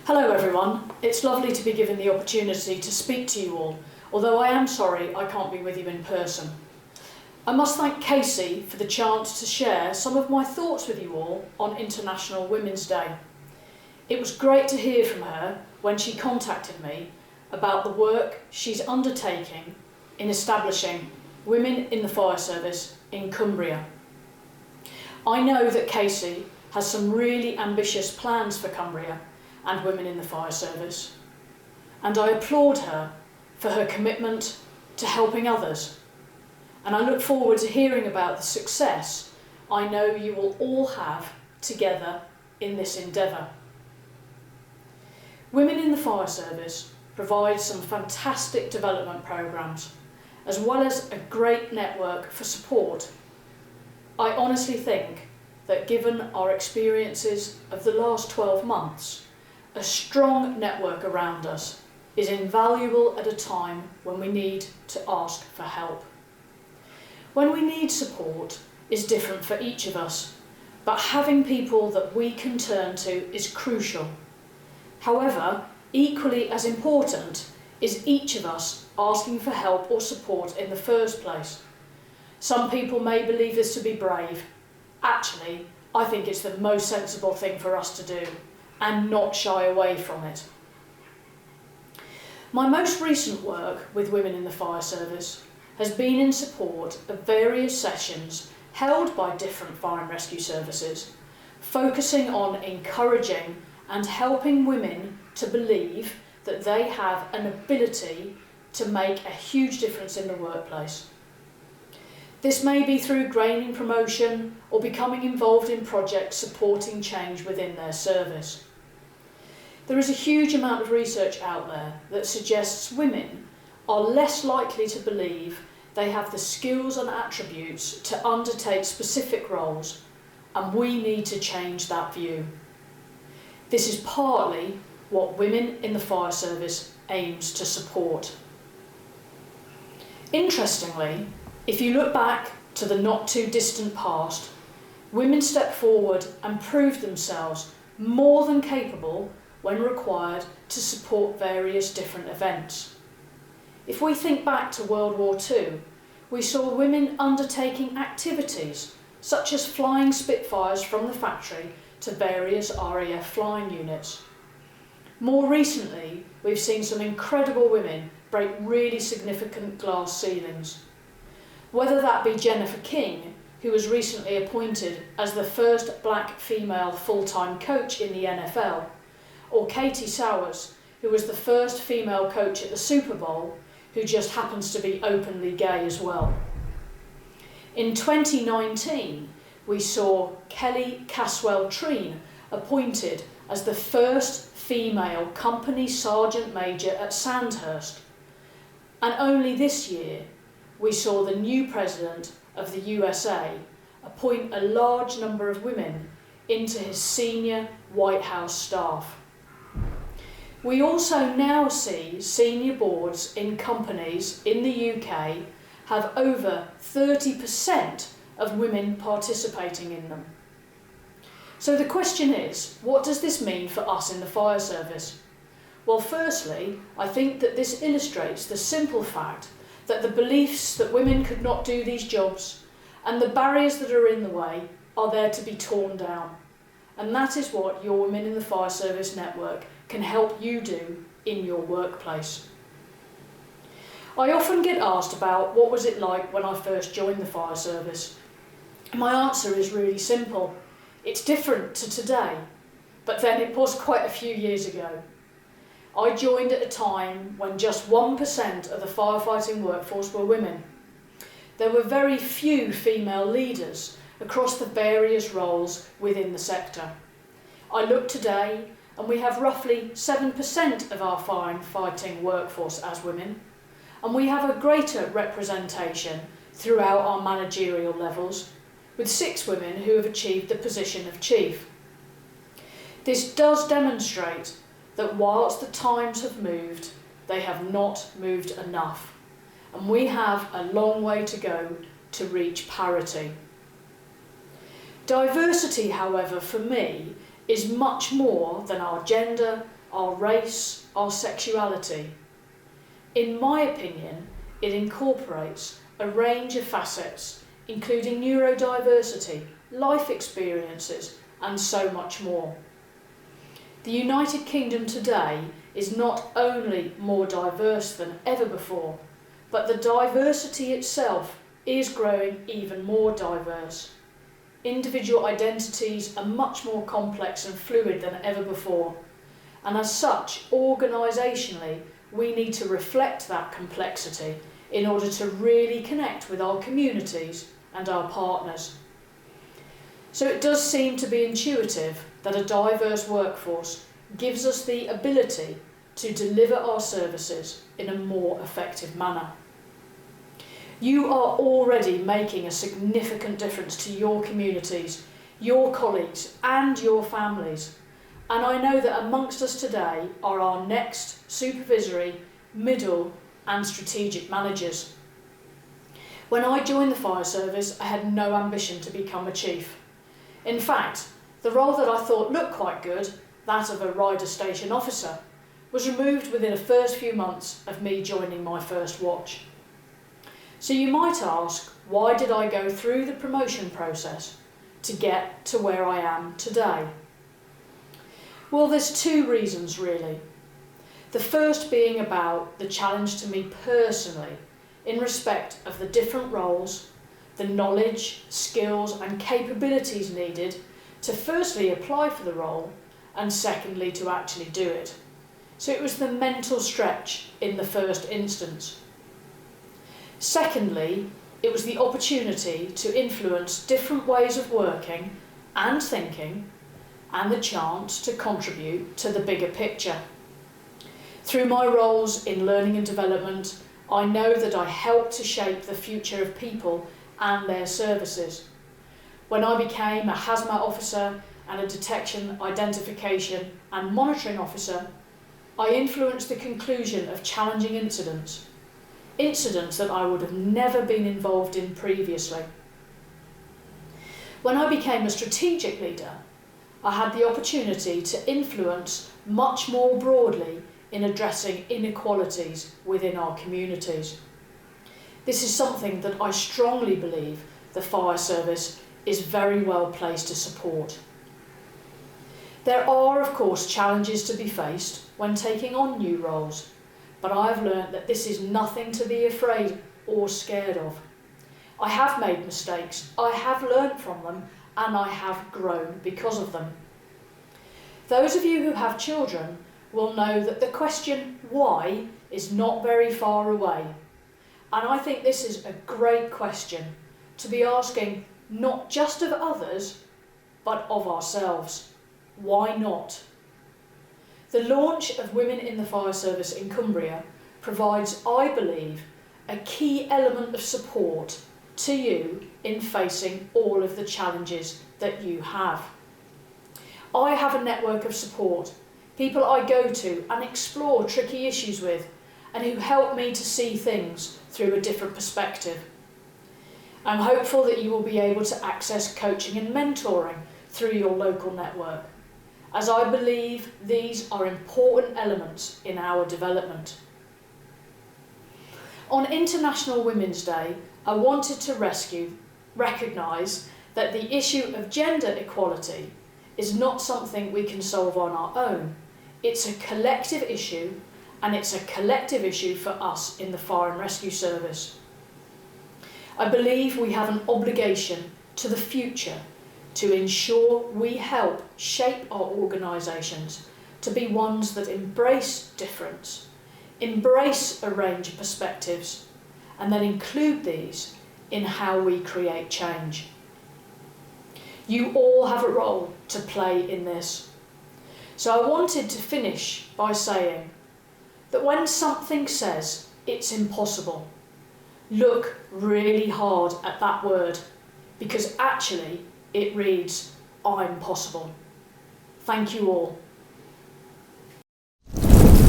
Hello everyone, it's lovely to be given the opportunity to speak to you all, although I am sorry I can't be with you in person. I must thank Casey for the chance to share some of my thoughts with you all on International Women's Day. It was great to hear from her when she contacted me about the work she's undertaking in establishing women in the fire service in Cumbria. I know that Casey has some really ambitious plans for Cumbria and women in the fire service, and I applaud her for her commitment to helping others, and I look forward to hearing about the success I know you will all have together in this endeavour. Women in the fire service provide some fantastic development programmes, as well as a great network for support. I honestly think that given our experiences of the last 12 months, a strong network around us is invaluable at a time when we need to ask for help. When we need support is different for each of us, but having people that we can turn to is crucial. However, equally as important is each of us asking for help or support in the first place. Some people may believe this to be brave. Actually, I think it's the most sensible thing for us to do, and not shy away from it. My most recent work with women in the fire service has been in support of various sessions held by different fire and rescue services, focusing on encouraging and helping women to believe that they have an ability to make a huge difference in the workplace. This may be through gaining promotion or becoming involved in projects supporting change within their service. There is a huge amount of research out there that suggests women are less likely to believe they have the skills and attributes to undertake specific roles, and we need to change that view. This is partly what Women in the Fire Service aims to support. Interestingly, if you look back to the not too distant past, women stepped forward and proved themselves more than capable when required to support various different events. If we think back to World War II, we saw women undertaking activities such as flying Spitfires from the factory to various RAF flying units. More recently, we've seen some incredible women break really significant glass ceilings. Whether that be Jennifer King, who was recently appointed as the first black female full-time coach in the NFL, or Katie Sowers, who was the first female coach at the Super Bowl, who just happens to be openly gay as well. In 2019, we saw Kelly Caswell-Treen appointed as the first female company sergeant major at Sandhurst. And only this year, we saw the new president of the USA appoint a large number of women into his senior White House staff. We also now see senior boards in companies in the UK have over 30% of women participating in them. So the question is, what does this mean for us in the fire service? Well, firstly, I think that this illustrates the simple fact that the beliefs that women could not do these jobs and the barriers that are in the way are there to be torn down. And that is what your Women in the Fire Service network can help you do in your workplace. I often get asked about what was it like when I first joined the fire service. My answer is really simple. It's different to today, but then it was quite a few years ago. I joined at a time when just 1% of the firefighting workforce were women. There were very few female leaders across the various roles within the sector. I look today and we have roughly 7% of our firefighting workforce as women, and we have a greater representation throughout our managerial levels, with 6 women who have achieved the position of chief. This does demonstrate that whilst the times have moved, they have not moved enough, and we have a long way to go to reach parity. Diversity, however, for me, is much more than our gender, our race, our sexuality. In my opinion, it incorporates a range of facets, including neurodiversity, life experiences, and so much more. The United Kingdom today is not only more diverse than ever before, but the diversity itself is growing even more diverse. Individual identities are much more complex and fluid than ever before, and as such, organisationally, we need to reflect that complexity in order to really connect with our communities and our partners. So it does seem to be intuitive that a diverse workforce gives us the ability to deliver our services in a more effective manner. You are already making a significant difference to your communities, your colleagues and your families. And I know that amongst us today are our next supervisory, middle and strategic managers. When I joined the fire service, I had no ambition to become a chief. In fact, the role that I thought looked quite good, that of a rider station officer, was removed within the first few months of me joining my first watch. So you might ask, why did I go through the promotion process to get to where I am today? Well, there's two reasons really. The first being about the challenge to me personally in respect of the different roles, the knowledge, skills and capabilities needed to firstly apply for the role and secondly to actually do it. So it was the mental stretch in the first instance. Secondly, it was the opportunity to influence different ways of working and thinking and the chance to contribute to the bigger picture. Through my roles in learning and development, I know that I helped to shape the future of people and their services. When I became a hazmat officer and a detection, identification and monitoring officer, I influenced the conclusion of challenging incidents that I would have never been involved in previously. When I became a strategic leader, I had the opportunity to influence much more broadly in addressing inequalities within our communities. This is something that I strongly believe the fire service is very well placed to support. There are, of course, challenges to be faced when taking on new roles, but I've learned that this is nothing to be afraid or scared of. I have made mistakes, I have learned from them, and I have grown because of them. Those of you who have children will know that the question why is not very far away. And I think this is a great question to be asking not just of others, but of ourselves. Why not? The launch of Women in the Fire Service in Cumbria provides, I believe, a key element of support to you in facing all of the challenges that you have. I have a network of support, people I go to and explore tricky issues with, and who help me to see things through a different perspective. I'm hopeful that you will be able to access coaching and mentoring through your local network, as I believe these are important elements in our development. On International Women's Day, I wanted to recognise that the issue of gender equality is not something we can solve on our own. It's a collective issue, and it's a collective issue for us in the Fire and Rescue Service. I believe we have an obligation to the future to ensure we help shape our organisations to be ones that embrace difference, embrace a range of perspectives, and then include these in how we create change. You all have a role to play in this. So I wanted to finish by saying that when something says it's impossible, look really hard at that word, because actually it reads, I'm possible. Thank you all.